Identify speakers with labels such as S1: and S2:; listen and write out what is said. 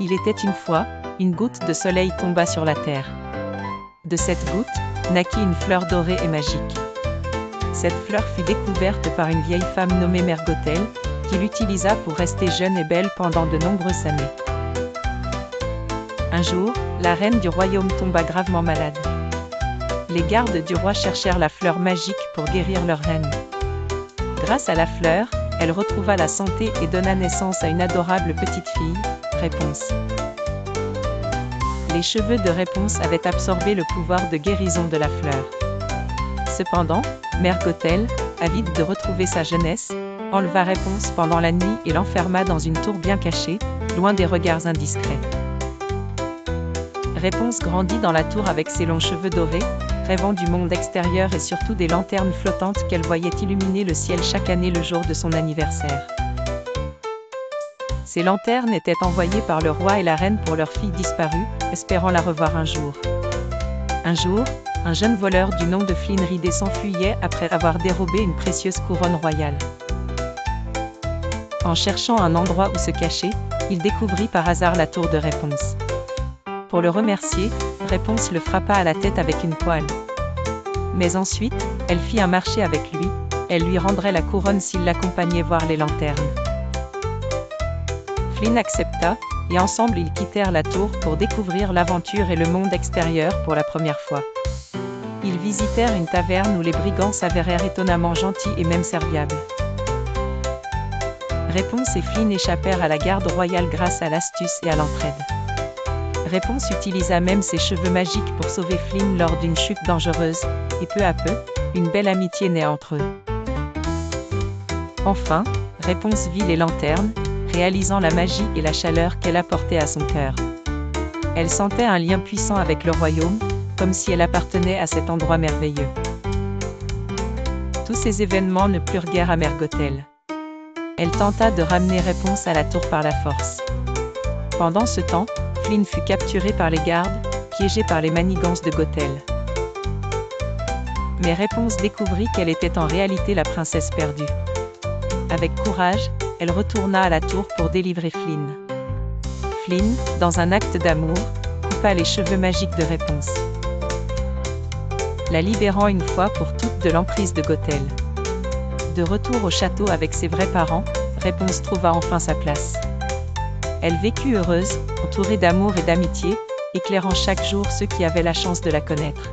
S1: Il était une fois, une goutte de soleil tomba sur la terre. De cette goutte, naquit une fleur dorée et magique. Cette fleur fut découverte par une vieille femme nommée Mère Gothel, qui l'utilisa pour rester jeune et belle pendant de nombreuses années. Un jour, la reine du royaume tomba gravement malade. Les gardes du roi cherchèrent la fleur magique pour guérir leur reine. Grâce à la fleur, elle retrouva la santé et donna naissance à une adorable petite fille, Réponse. Les cheveux de Réponse avaient absorbé le pouvoir de guérison de la fleur. Cependant, Mère Gothel, avide de retrouver sa jeunesse, enleva Réponse pendant la nuit et l'enferma dans une tour bien cachée, loin des regards indiscrets. Réponse grandit dans la tour avec ses longs cheveux dorés, rêvant du monde extérieur et surtout des lanternes flottantes qu'elle voyait illuminer le ciel chaque année le jour de son anniversaire. Ces lanternes étaient envoyées par le roi et la reine pour leur fille disparue, espérant la revoir un jour. Un jour, un jeune voleur du nom de Flynn Rider s'enfuyait après avoir dérobé une précieuse couronne royale. En cherchant un endroit où se cacher, il découvrit par hasard la tour de Réponse. Pour le remercier, Réponse le frappa à la tête avec une poêle. Mais ensuite, elle fit un marché avec lui, elle lui rendrait la couronne s'il l'accompagnait voir les lanternes. Flynn accepta, et ensemble ils quittèrent la tour pour découvrir l'aventure et le monde extérieur pour la première fois. Ils visitèrent une taverne où les brigands s'avérèrent étonnamment gentils et même serviables. Réponse et Flynn échappèrent à la garde royale grâce à l'astuce et à l'entraide. Réponse utilisa même ses cheveux magiques pour sauver Flynn lors d'une chute dangereuse, et peu à peu, une belle amitié naît entre eux. Enfin, Réponse vit les lanternes, réalisant la magie et la chaleur qu'elle apportait à son cœur. Elle sentait un lien puissant avec le royaume, comme si elle appartenait à cet endroit merveilleux. Tous ces événements ne plurent guère à Mère Gothel. Elle tenta de ramener Réponse à la tour par la force. Pendant ce temps, Flynn fut capturé par les gardes, piégé par les manigances de Gothel. Mais Réponse découvrit qu'elle était en réalité la princesse perdue. Avec courage, elle retourna à la tour pour délivrer Flynn. Flynn, dans un acte d'amour, coupa les cheveux magiques de Réponse, la libérant une fois pour toutes de l'emprise de Gothel. De retour au château avec ses vrais parents, Réponse trouva enfin sa place. Elle vécut heureuse, entourée d'amour et d'amitié, éclairant chaque jour ceux qui avaient la chance de la connaître.